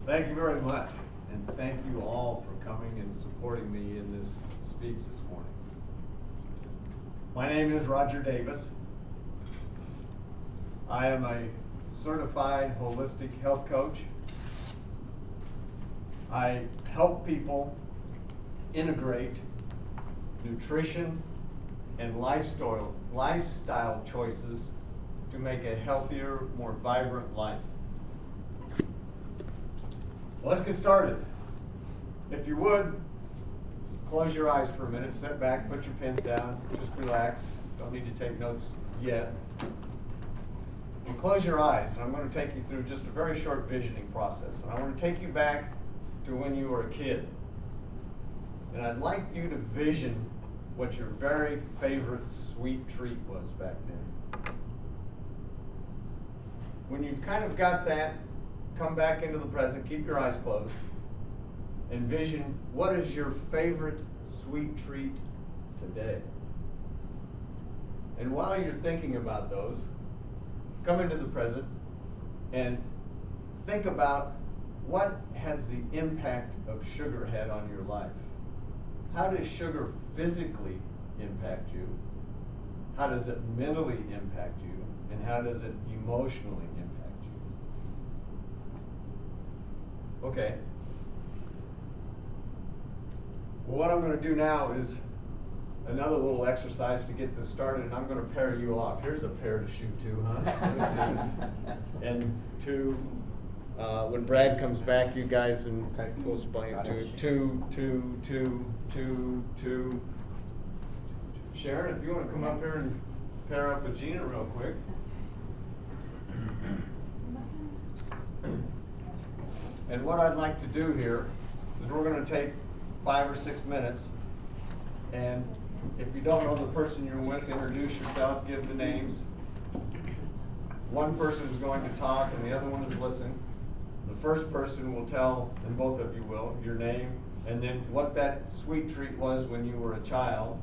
Thank you very much, and thank you all for coming and supporting me in this speech this morning. My name is Roger Davis. I am a certified holistic health coach. I help people integrate nutrition and lifestyle choices to make a healthier, more vibrant life. Let's get started. If you would, close your eyes for a minute, sit back, put your pens down, just relax. Don't need to take notes yet. And close your eyes, and I'm going to take you through just a very short visioning process. And I want to take you back to when you were a kid. And I'd like you to vision what your very favorite sweet treat was back then. When you've kind of got that, come back into the present, keep your eyes closed, and vision what is your favorite sweet treat today. And while you're thinking about those, come into the present and think about what has the impact of sugar had on your life. How does sugar physically impact you? How does it mentally impact you? And how does it emotionally impact you? Okay. Well, what I'm going to do now is another little exercise to get this started, and I'm going to pair you off. Here's a pair to shoot to, huh? And two. When Brad comes back, you guys, and we'll explain two. Sharon, if you want to come up here and pair up with Gina real quick. And what I'd like to do here is we're going to take 5 or 6 minutes, and if you don't know the person you're with, introduce yourself, give the names. One person is going to talk and the other one is listening. The first person will tell, and both of you will, your name, and then what that sweet treat was when you were a child,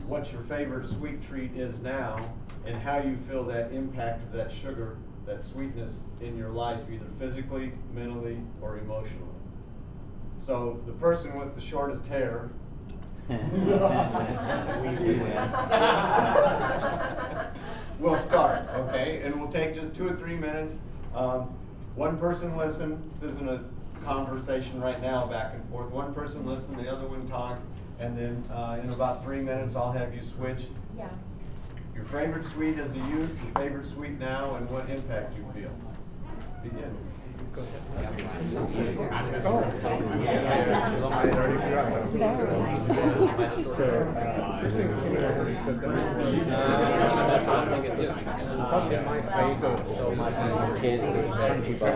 what your favorite sweet treat is now, and how you feel that impact of that sugar, that sweetness in your life, either physically, mentally, or emotionally. So the person with the shortest hair we'll start, okay? And we'll take just 2 or 3 minutes. One person listen. This isn't a conversation right now, back and forth. One person listen, the other one talk, and then in about 3 minutes I'll have you switch. Yeah. Your favorite sweet as a youth, your favorite sweet now, and what impact you feel. Begin. Go ahead. Probably my favorite so much as a kid was crunchy bar.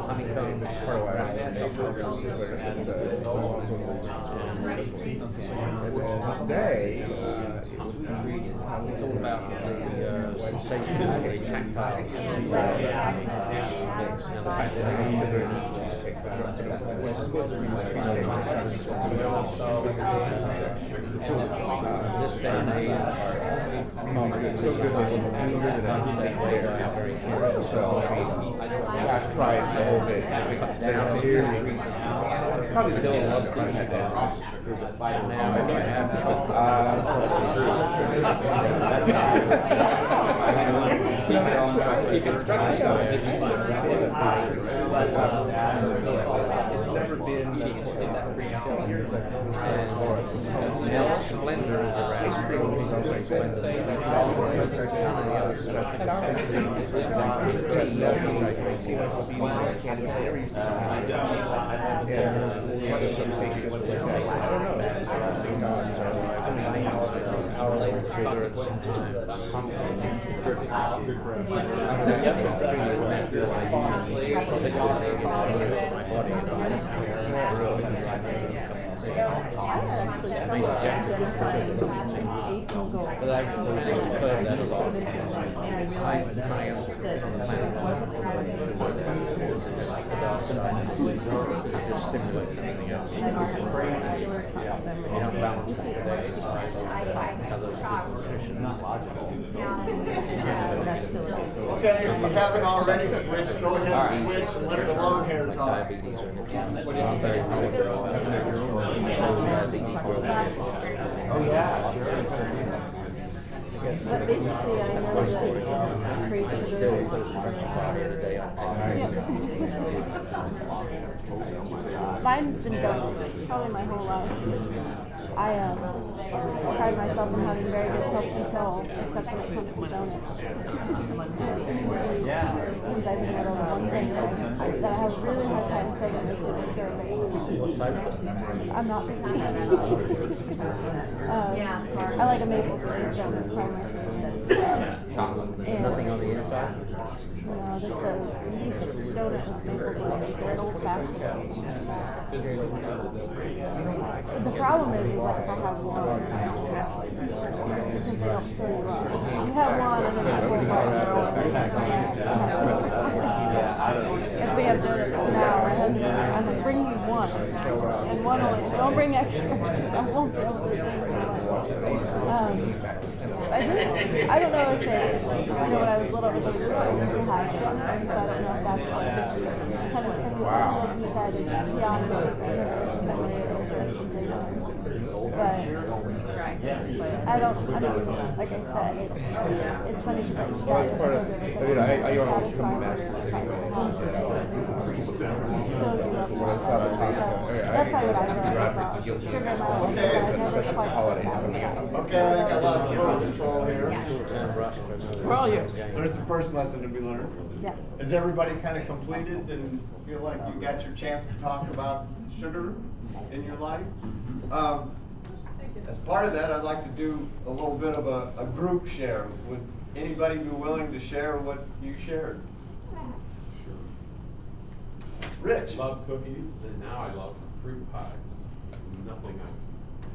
Honeycomb today, it's all about the sensation of the tactile. This day and age, so good cash price the whole bit. Probably still loves to eat that. Now, if I have you can structure it. It's never been milk splendors or ice cream. because it just stimulates everything else. You don't balance the day exercise, have those good nutrition. Not logical. Okay, if you haven't already switched, go ahead and switch and let the long hair Like talk. diabetes or What did you say? Oh, yeah, sure. But basically, I know that crazy Still, sugar. it's a day on Mine's been going probably my whole life. I pride myself in having very good self-control, except when it comes to donuts. Yeah. Since I've been over one thing that I have really hard time saying this to the What type of I'm not picky. I like a maple syrup donut primarily. chocolate? And Nothing on the inside? no, just a yeast donut with maple syrup, an old fashioned. The problem is that if I have one, since they don't fill you up. You have one and then you have one more. If we have donuts now, my husband, I'm like, bring me one. And one only, don't bring extra. I won't be able to do it. I don't know if it's, when I was little, it was really high, so I don't know if that's kind of similar to what you said, beyond but I don't, like I said, it's funny because Well, it's part of, I always come to Masters anyway. That's probably what I learned about sugar in my life, but I never quite Okay, I think I lost a little control here. Where are you? There's the first lesson to be learned. Yeah. Is everybody kind of completed and feel like you got your chance to talk about sugar in your life? As part of that, I'd like to do a little bit of a group share. Would anybody be willing to share what you shared? Sure. Rich? I love cookies, and now I love fruit pies. Nothing I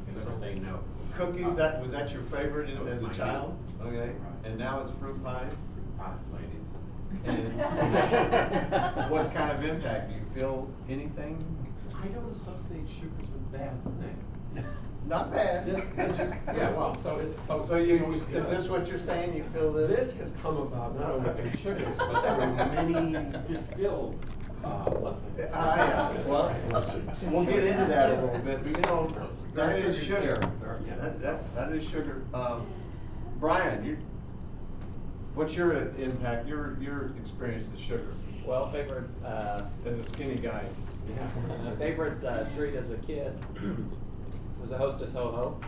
can never say no. Cookies, was that your favorite That was as a my child? favorite. Okay, and now it's fruit pies? Fruit pies, ladies. And what kind of impact? Do you feel anything? I don't associate sugars with bad things. Not bad. This is, yeah, well, so it's, So it's you, always is good. this what you're saying? You feel this? This has come about not only through sugars, but through many distilled blessings. Yeah, well, we'll get into that a little bit, but you know, that is sugar. Yeah. That is sugar. Brian, what's your impact, your experience with sugar Well, favorite, as a skinny guy? favorite treat as a kid was a Hostess Ho Ho.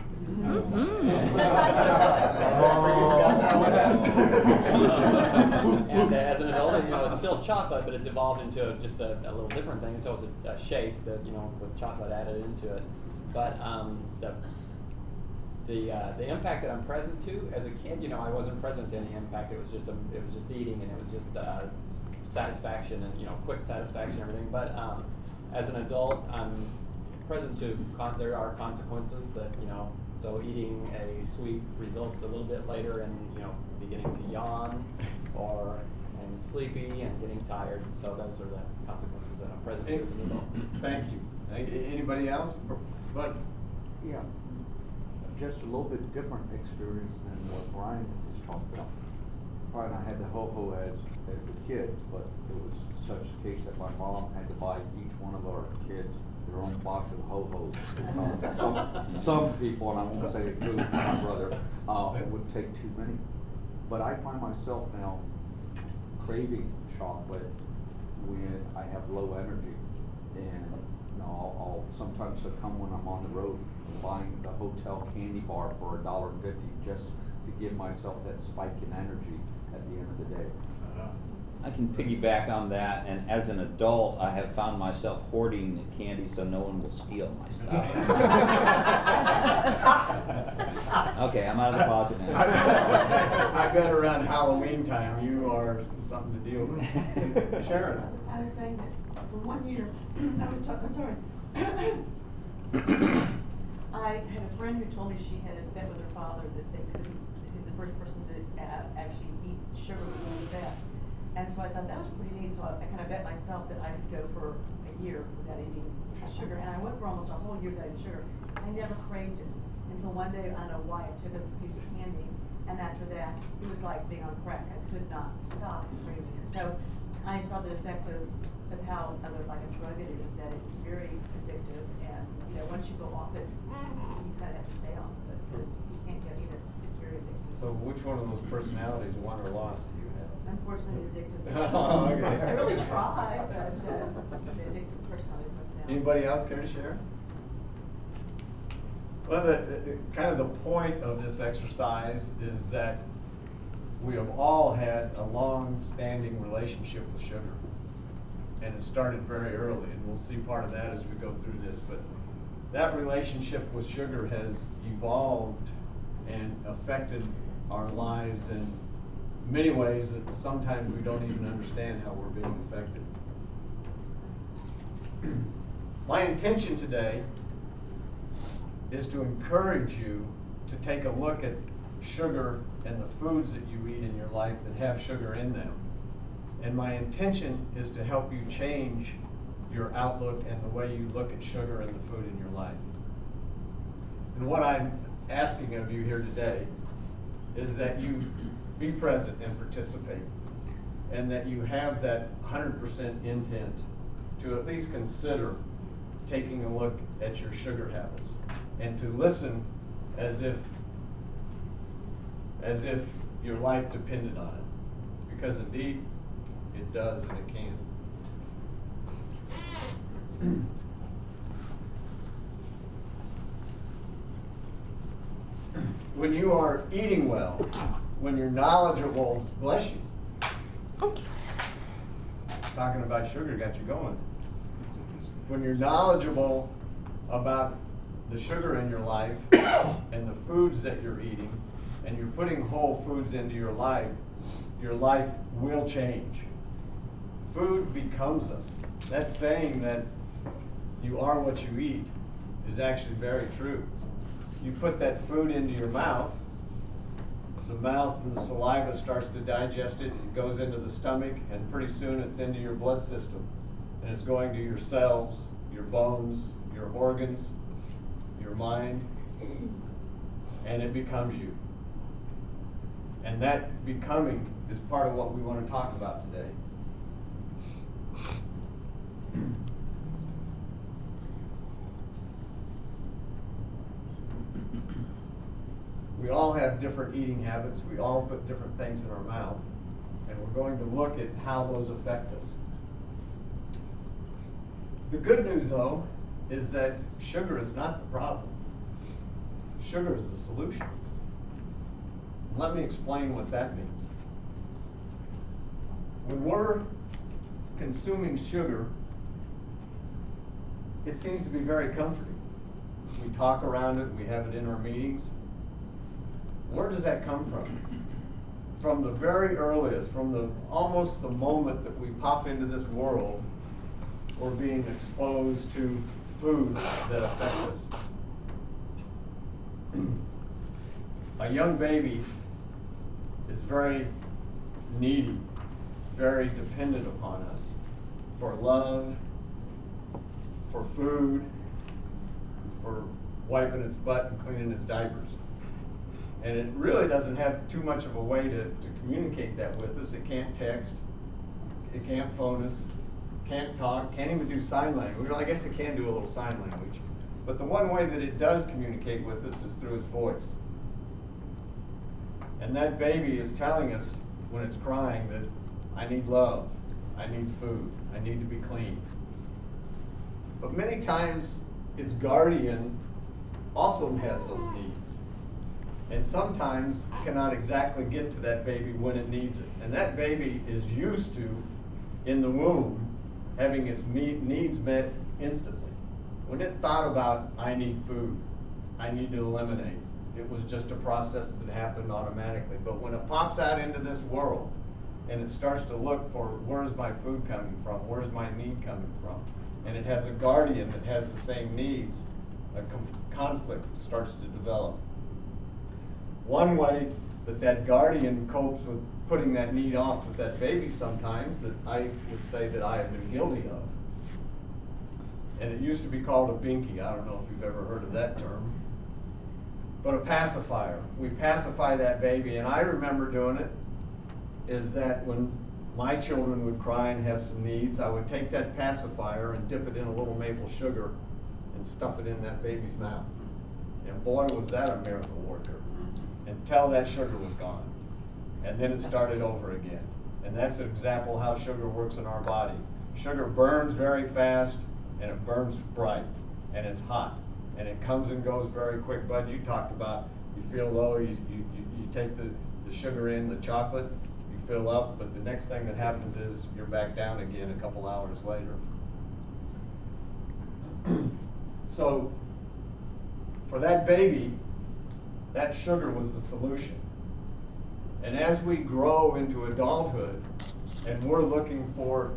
And as an adult, you know, it's still chocolate, but it's evolved into just a little different thing. So it's a shake that, you know, with chocolate added into it. But the impact that I'm present to as a kid, you know, I wasn't present to any impact. It was just eating, and it was just satisfaction, and, you know, quick satisfaction and everything. But as an adult, I'm present to there are consequences that, you know, so eating a sweet results a little bit later in, you know, beginning to yawn and sleepy and getting tired. So those are the consequences that I'm present to as an adult. Thank you. Anybody else? But Yeah, just a little bit different experience than what Brian was talking about. Brian and I had the ho-ho as a kid, but it was such a case that my mom had to buy each one of our kids their own box of ho-hos. Some people, and I won't say who, my brother, would take too many. But I find myself now craving chocolate when I have low energy. And you know, I'll sometimes succumb when I'm on the road buying the hotel candy bar for $1.50 just to give myself that spike in energy at the end of the day. I can piggyback on that, and as an adult, I have found myself hoarding the candy so no one will steal my stuff. Okay, I'm out of the closet now. I bet around Halloween time you are something to deal with. Sharon. I was saying that for 1 year, I had a friend who told me she had a bet with her father that they couldn't, the first person to actually eat sugar was going to death. And so I thought that was pretty neat, so I kind of bet myself that I could go for a year without eating sugar. And I went for almost a whole year without eating sugar. I never craved it until one day, I don't know why, I took a piece of candy, and after that, it was like being on crack. I could not stop craving it. So I saw the effect of how other, like a drug it is, that it's very addictive, and, you know, once you go off it, you kind of have to stay on it, because you can't get it, it's very addictive. So which one of those personalities, won or lost, do you have? Unfortunately, the addictive. Oh, okay. I really try, but, the addictive personality puts out. Anybody else care to share? Well, kind of the point of this exercise is that we have all had a long-standing relationship with sugar. And it started very early, and we'll see part of that as we go through this, but that relationship with sugar has evolved and affected our lives in many ways that sometimes we don't even understand how we're being affected. My intention today is to encourage you to take a look at sugar and the foods that you eat in your life that have sugar in them. And my intention is to help you change your outlook and the way you look at sugar and the food in your life. And what I'm asking of you here today is that you be present and participate, and that you have that 100% intent to at least consider taking a look at your sugar habits, and to listen as if your life depended on it, because indeed it does, and it can. When you are eating well, when you're knowledgeable, bless you. Talking about sugar got you going. When you're knowledgeable about the sugar in your life and the foods that you're eating, and you're putting whole foods into your life will change. Food becomes us. That saying that you are what you eat is actually very true. You put that food into your mouth, the mouth and the saliva starts to digest it, it goes into the stomach, and pretty soon it's into your blood system. And it's going to your cells, your bones, your organs, your mind, and it becomes you. And that becoming is part of what we want to talk about today. We all have different eating habits. We all put different things in our mouth. And we're going to look at how those affect us. The good news, though, is that sugar is not the problem. Sugar is the solution. Let me explain what that means. When we're consuming sugar, it seems to be very comforting. We talk around it, we have it in our meetings. Where does that come from? From the very earliest, from almost the moment that we pop into this world, we're being exposed to food that affects us. A young baby is very needy, very dependent upon us for love, for food, for wiping its butt and cleaning its diapers. And it really doesn't have too much of a way to communicate that with us. It can't text, it can't phone us, can't talk, can't even do sign language. Well, I guess it can do a little sign language. But the one way that it does communicate with us is through its voice. And that baby is telling us when it's crying that I need love, I need food, I need to be clean. But many times its guardian also has those needs. And sometimes cannot exactly get to that baby when it needs it. And that baby is used to, in the womb, having its needs met instantly. When it thought about, I need food, I need to eliminate, it was just a process that happened automatically. But when it pops out into this world, and it starts to look for, where's my food coming from, where's my need coming from, and it has a guardian that has the same needs, a conflict starts to develop. One way But that guardian copes with putting that need off with that baby sometimes that I would say that I have been guilty of. And it used to be called a binky. I don't know if you've ever heard of that term. But a pacifier. We pacify that baby, and I remember doing it, is that when my children would cry and have some needs, I would take that pacifier and dip it in a little maple sugar and stuff it in that baby's mouth. And boy, was that a miracle worker, until that sugar was gone. And then it started over again. And that's an example how sugar works in our body. Sugar burns very fast, and it burns bright, and it's hot. And it comes and goes very quick. Bud, you talked about, you feel low, you take the sugar in, the chocolate, you fill up, but the next thing that happens is you're back down again a couple hours later. So, for that baby, that sugar was the solution. And as we grow into adulthood, and we're looking for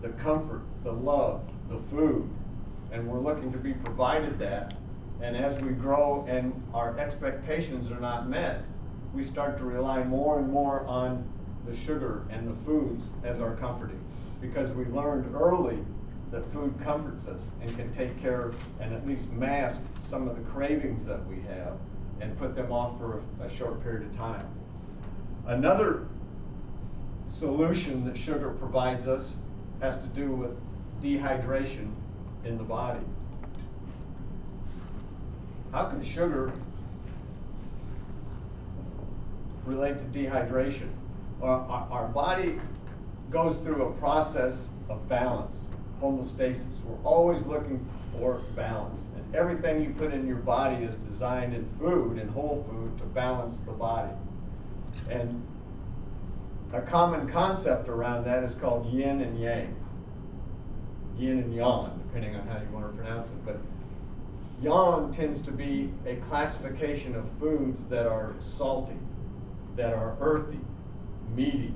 the comfort, the love, the food, and we're looking to be provided that, and as we grow and our expectations are not met, we start to rely more and more on the sugar and the foods as our comforting, because we learned early that food comforts us and can take care and at least mask some of the cravings that we have and put them off for a short period of time. Another solution that sugar provides us has to do with dehydration in the body. How can sugar relate to dehydration? Our body goes through a process of balance, homeostasis. We're always looking for balance. And everything you put in your body is designed in food, in whole food, to balance the body. And a common concept around that is called yin and yang. Yin and yang, depending on how you want to pronounce it. But yang tends to be a classification of foods that are salty, that are earthy, meaty.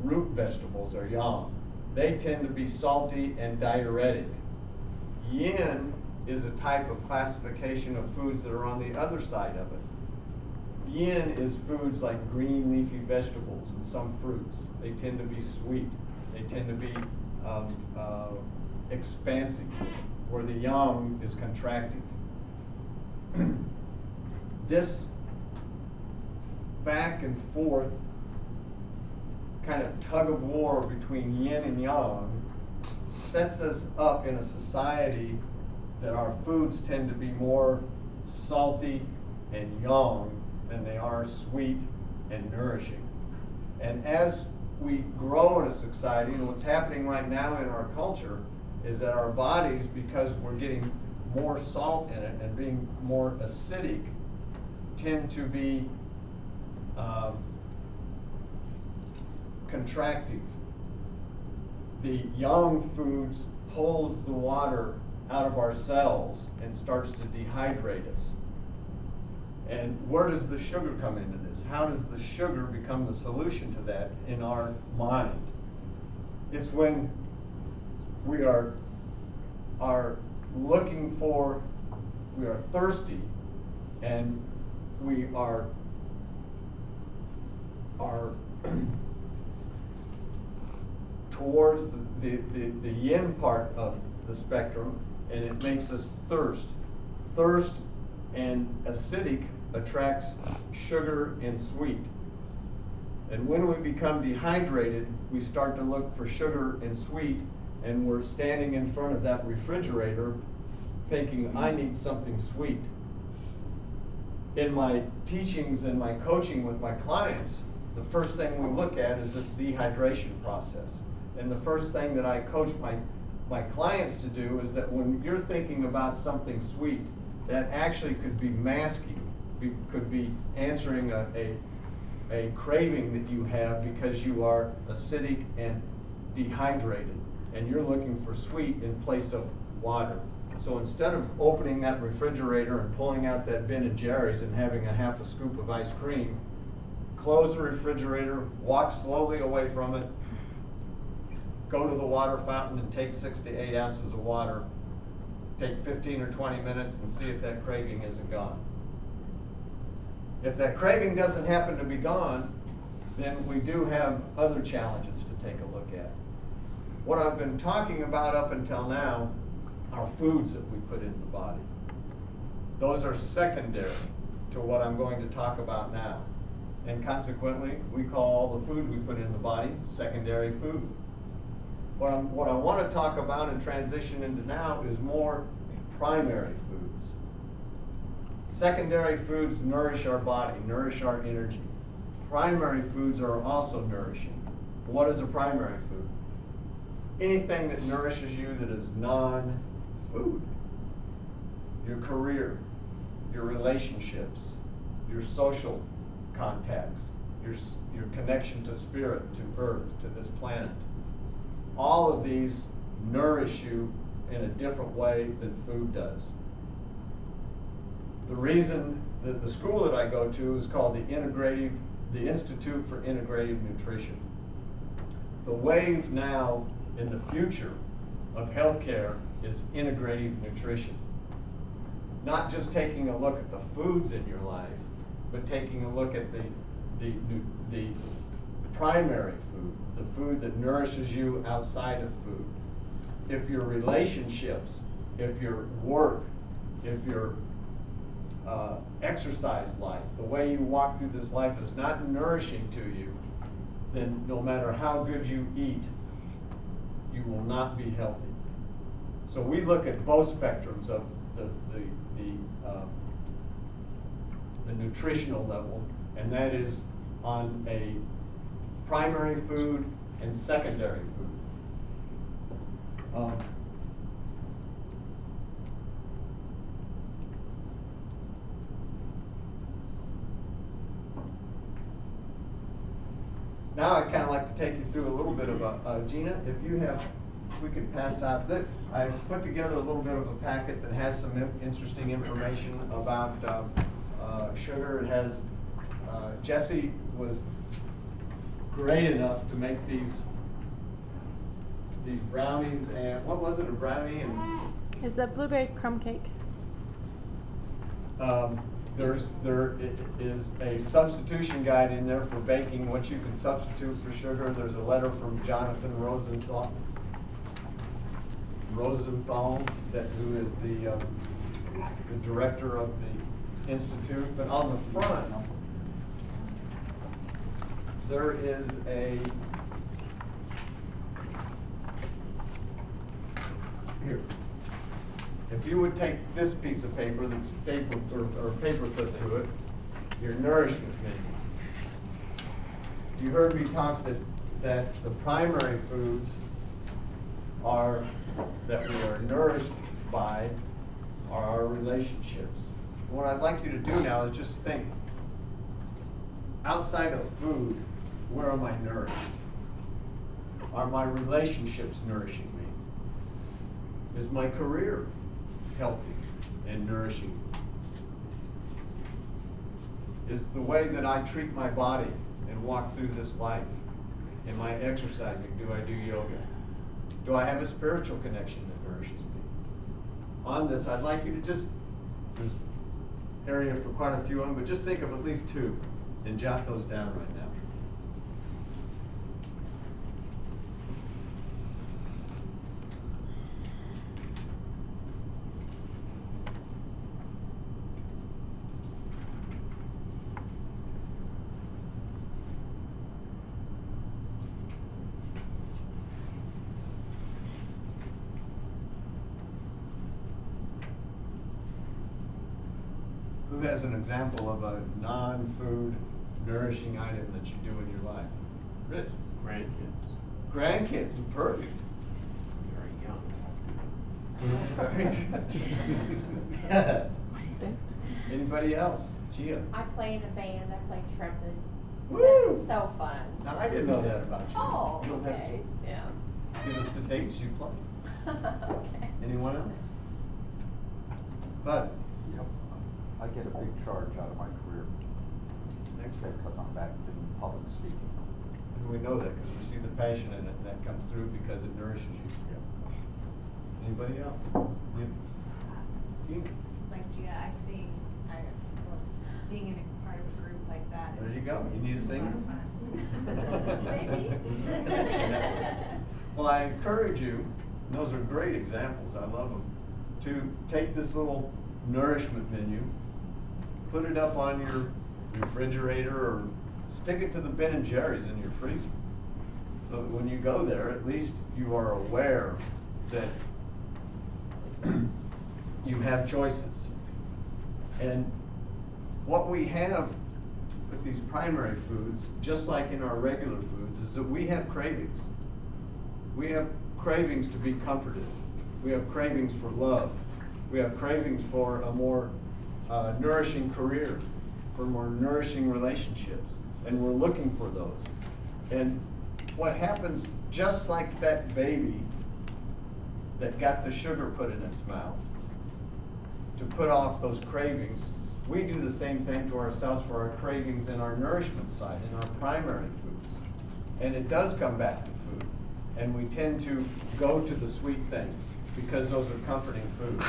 Root vegetables are yang. They tend to be salty and diuretic. Yin is a type of classification of foods that are on the other side of it. Yin is foods like green leafy vegetables and some fruits. They tend to be sweet. They tend to be expansive, where the yang is contractive. This back and forth kind of tug of war between yin and yang sets us up in a society that our foods tend to be more salty and yang than they are sweet and nourishing. And as we grow in a society, and what's happening right now in our culture is that our bodies, because we're getting more salt in it and being more acidic, tend to be contractive. The yang foods pulls the water out of our cells and starts to dehydrate us. And where does the sugar come into this? How does the sugar become the solution to that in our mind? It's when we are looking for, we are thirsty, and we are towards the yin part of the spectrum, and it makes us thirst. Thirst and acidic attracts sugar and sweet. And when we become dehydrated, we start to look for sugar and sweet, and we're standing in front of that refrigerator thinking, I need something sweet. In my teachings and my coaching with my clients, the first thing we look at is this dehydration process. And the first thing that I coach my clients to do is that when you're thinking about something sweet, that actually could be masking, could be answering a craving that you have because you are acidic and dehydrated, and you're looking for sweet in place of water. So instead of opening that refrigerator and pulling out that Ben and Jerry's and having a half a scoop of ice cream, close the refrigerator, walk slowly away from it, go to the water fountain and take 6 to 8 ounces of water. Take 15 or 20 minutes and see if that craving isn't gone. If that craving doesn't happen to be gone, then we do have other challenges to take a look at. What I've been talking about up until now are foods that we put in the body. Those are secondary to what I'm going to talk about now. And consequently, we call all the food we put in the body secondary food. What I want to talk about and transition into now is more primary foods. Secondary foods nourish our body, nourish our energy. Primary foods are also nourishing. What is a primary food? Anything that nourishes you that is non-food. Your career, your relationships, your social contacts, your connection to spirit, to earth, to this planet. All of these nourish you in a different way than food does. The reason that the school that I go to is called the Institute for Integrative Nutrition. The wave now in the future of healthcare is integrative nutrition. Not just taking a look at the foods in your life, but taking a look at the primary food, the food that nourishes you outside of food. If your relationships, if your work, if your exercise life, the way you walk through this life is not nourishing to you, then no matter how good you eat, you will not be healthy. So we look at both spectrums of the nutritional level, and that is on a primary food and secondary food. Now I'd kind of like to take you through a little bit of Gina, if we could pass out that I've put together a little bit of a packet that has some interesting information about sugar. It has Jesse was great enough to make these brownies, and what was it, a brownie? And Is that blueberry crumb cake? there is a substitution guide in there for baking, what you can substitute for sugar. There's a letter from Jonathan Rosenthal, who is the director of the institute. But on the front, there is here. If you would take this piece of paper that's stapled or paper clipped to it, your nourishment menu. You heard me talk that the primary foods that we are nourished by are our relationships. And what I'd like you to do now is just think, outside of food, where am I nourished? Are my relationships nourishing me? Is my career healthy and nourishing? Is the way that I treat my body and walk through this life? Am I exercising? Do I do yoga? Do I have a spiritual connection that nourishes me? On this, I'd like you to there's area for quite a few of them, but just think of at least two and jot those down right now. Who has an example of a non-food nourishing item that you do in your life? Rich? Grandkids. Grandkids, perfect. Very young. Anybody else? Gia? I play in a band, I play trumpet. Woo! That's so fun. Now, I didn't know that about you. Oh, You don't have okay, yeah. to give us the dates you play. Okay. Anyone else? Bud? Yep. I get a big charge out of my career. Excellent. Because I'm back in public speaking. And we know that because we see the passion in it, and that comes through because it nourishes you. Anybody else? Yeah. Gina? Like Gia, I see, being in a part of a group like that. There you go. You need a singer? Maybe. Well, I encourage you, and those are great examples, I love them, to take this little nourishment menu, put it up on your refrigerator or stick it to the Ben and Jerry's in your freezer. So that when you go there, at least you are aware that you have choices. And what we have with these primary foods, just like in our regular foods, is that we have cravings. We have cravings to be comforted. We have cravings for love. We have cravings for a more nourishing career, for more nourishing relationships. And we're looking for those. And what happens, just like that baby that got the sugar put in its mouth to put off those cravings, we do the same thing to ourselves for our cravings in our nourishment side, in our primary foods. And it does come back to food. And we tend to go to the sweet things because those are comforting foods.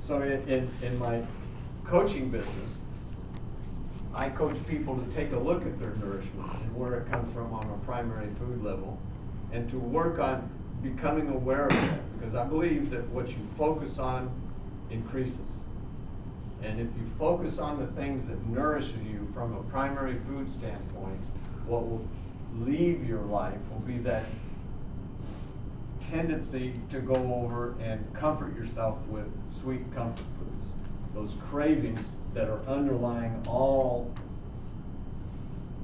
So in my coaching business, I coach people to take a look at their nourishment and where it comes from on a primary food level, and to work on becoming aware of that, because I believe that what you focus on increases. And if you focus on the things that nourish you from a primary food standpoint, what will leave your life will be that tendency to go over and comfort yourself with sweet comfort foods. Those cravings that are underlying all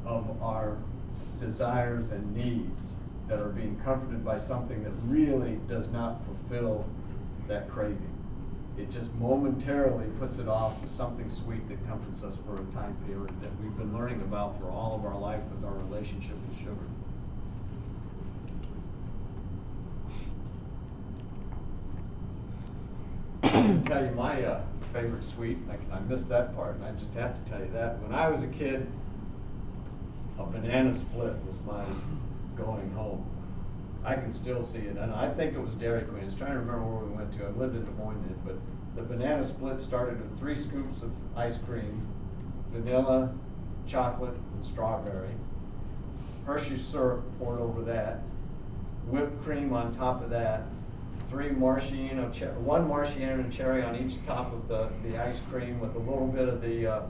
of our desires and needs that are being comforted by something that really does not fulfill that craving. It just momentarily puts it off with something sweet that comforts us for a time period that we've been learning about for all of our life with our relationship with sugar. I can tell you my favorite sweet. I missed that part, and I just have to tell you that. When I was a kid, a banana split was my going home. I can still see it, and I think it was Dairy Queen. I was trying to remember where we went to. I lived in Des Moines then, but the banana split started with 3 scoops of ice cream, vanilla, chocolate, and strawberry. Hershey's syrup poured over that, whipped cream on top of that, 1 maraschino cherry on each top of the ice cream with a little bit of the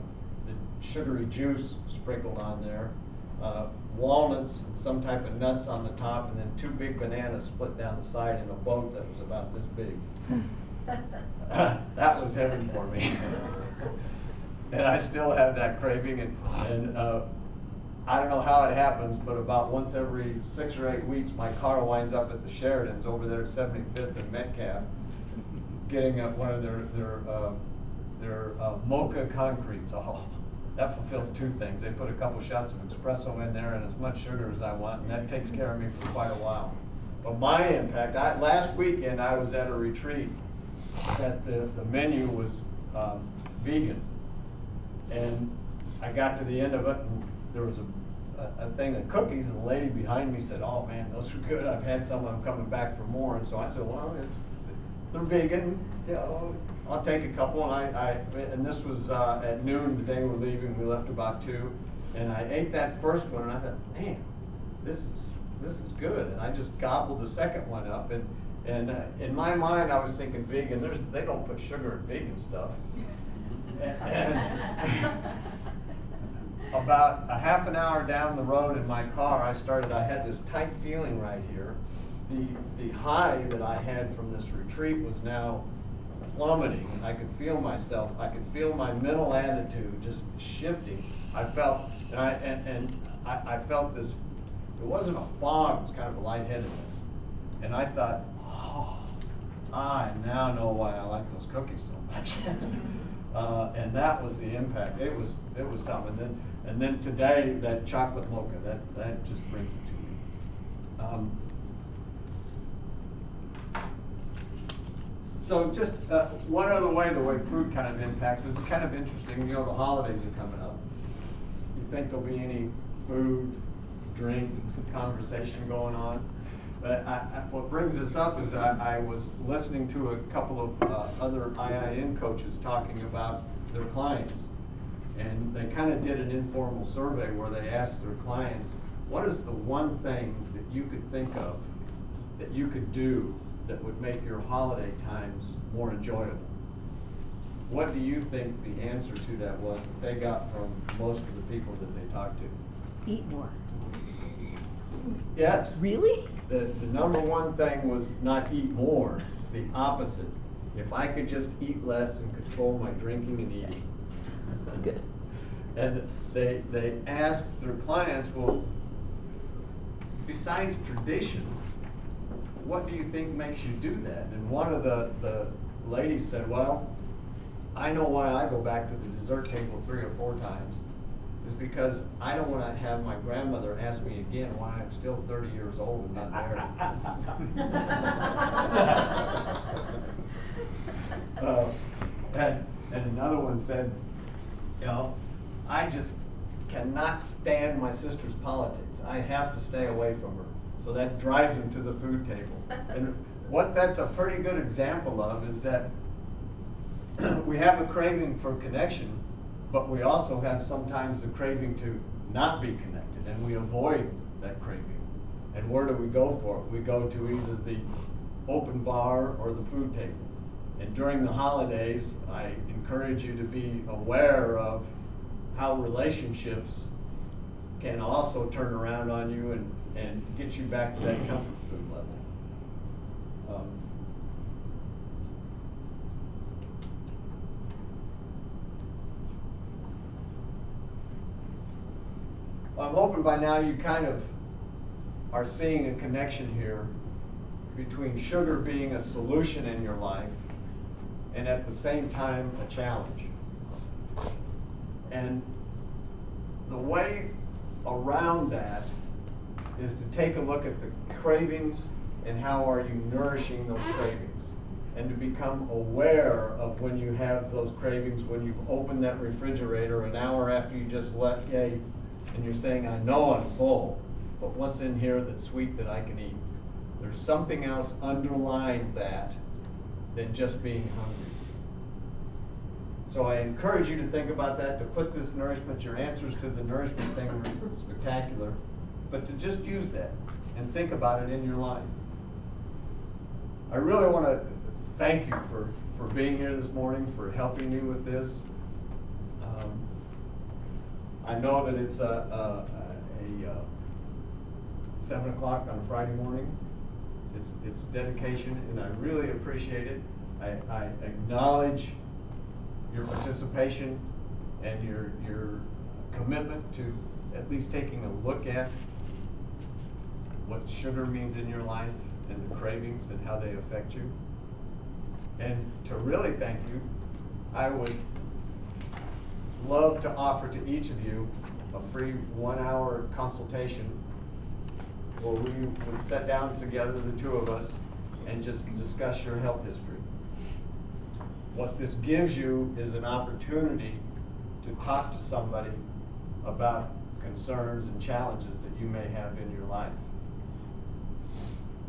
sugary juice sprinkled on there, walnuts and some type of nuts on the top, and then 2 big bananas split down the side in a boat that was about this big. That was heaven for me. And I still have that craving, and I don't know how it happens, but about once every 6 or 8 weeks, my car winds up at the Sheridan's over there at 75th and Metcalf, getting one of their mocha concretes. Oh, that fulfills 2 things. They put a couple shots of espresso in there and as much sugar as I want, and that takes care of me for quite a while. But my impact, last weekend I was at a retreat that the menu was vegan, and I got to the end of it, and there was a thing of cookies, and the lady behind me said, "Oh man, those are good. I've had some. I'm coming back for more." And so I said, "Well, they're vegan. You know, I'll take a couple." And this was at noon the day we're leaving. We left about 2, and I ate that first one, and I thought, "Man, this is good." And I just gobbled the second one up, and in my mind I was thinking vegan. They don't put sugar in vegan stuff. And about a half an hour down the road in my car, I had this tight feeling right here. The high that I had from this retreat was now plummeting. I could feel myself. I could feel my mental attitude just shifting. I felt, I felt this. It wasn't a fog. It was kind of a lightheadedness. And I thought, oh, I now know why I like those cookies so much. And that was the impact. It was something. And then today, that chocolate mocha, that just brings it to me. So just one other way, the way food kind of impacts is kind of interesting. You know, the holidays are coming up. You think there'll be any food, drink, conversation going on? But what brings this up is I was listening to a couple of other IIN coaches talking about their clients. And they kind of did an informal survey where they asked their clients, what is the one thing that you could think of that you could do that would make your holiday times more enjoyable? What do you think the answer to that was that they got from most of the people that they talked to? Eat more. Yes. Really? The number one thing was not eat more, the opposite. If I could just eat less and control my drinking and eating. Good. And they asked their clients, well, besides tradition, what do you think makes you do that? And one of the ladies said, well, I know why I go back to the dessert table 3 or 4 times. Is because I don't want to have my grandmother ask me again why I'm still 30 years old and not married. And another one said, you know, I just cannot stand my sister's politics. I have to stay away from her. So that drives them to the food table. And what that's a pretty good example of is that we have a craving for connection, but we also have sometimes the craving to not be connected, and we avoid that craving. And where do we go for it? We go to either the open bar or the food table. And during the holidays, I encourage you to be aware of how relationships can also turn around on you and get you back to that comfort food level. I'm hoping by now you kind of are seeing a connection here between sugar being a solution in your life and at the same time a challenge. And the way around that is to take a look at the cravings and how are you nourishing those cravings, and to become aware of when you have those cravings, when you've opened that refrigerator an hour after you just left, and you're saying, I know I'm full, but what's in here that's sweet that I can eat? There's something else underlying that than just being hungry. So I encourage you to think about that, to put this nourishment, your answers to the nourishment thing are spectacular, but to just use that and think about it in your life. I really want to thank you for being here this morning, for helping me with this. I know that it's 7 o'clock on a Friday morning. It's dedication, and I really appreciate it. I acknowledge your participation and your commitment to at least taking a look at what sugar means in your life and the cravings and how they affect you. And to really thank you, I would love to offer to each of you a free 1-hour consultation where we would sit down together, the two of us, and just discuss your health history. What this gives you is an opportunity to talk to somebody about concerns and challenges that you may have in your life.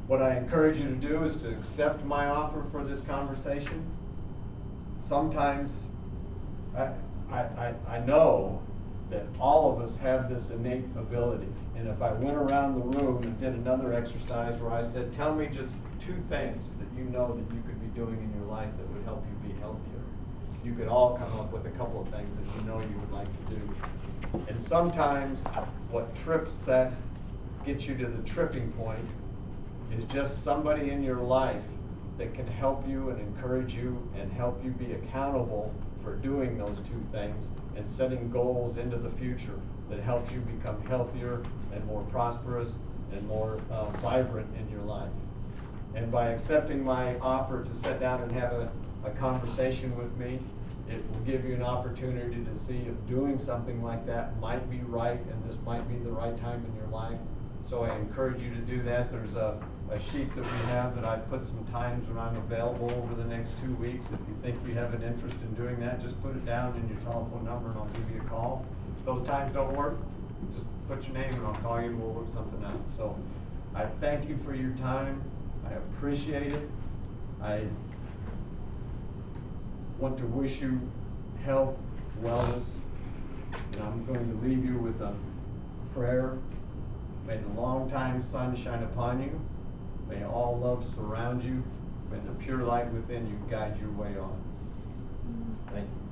What I encourage you to do is to accept my offer for this conversation. Sometimes I know that all of us have this innate ability. And if I went around the room and did another exercise where I said, tell me just 2 things that you know that you could be doing in your life that would help you be healthier, you could all come up with a couple of things that you know you would like to do. And sometimes what trips that, gets you to the tripping point, is just somebody in your life that can help you and encourage you and help you be accountable for doing those 2 things and setting goals into the future that help you become healthier and more prosperous and more vibrant in your life. And by accepting my offer to sit down and have a conversation with me, it will give you an opportunity to see if doing something like that might be right and this might be the right time in your life. So I encourage you to do that. There's a sheet that we have that I put some times when I'm available over the next 2 weeks. If you think you have an interest in doing that, just put it down in your telephone number and I'll give you a call. If those times don't work, just put your name and I'll call you and we'll work something out. So I thank you for your time. I appreciate it. I want to wish you health, wellness, And I'm going to leave you with a prayer. May the long-time sun shine upon you. May all love surround you. May the pure light within you guide your way on. Thank you.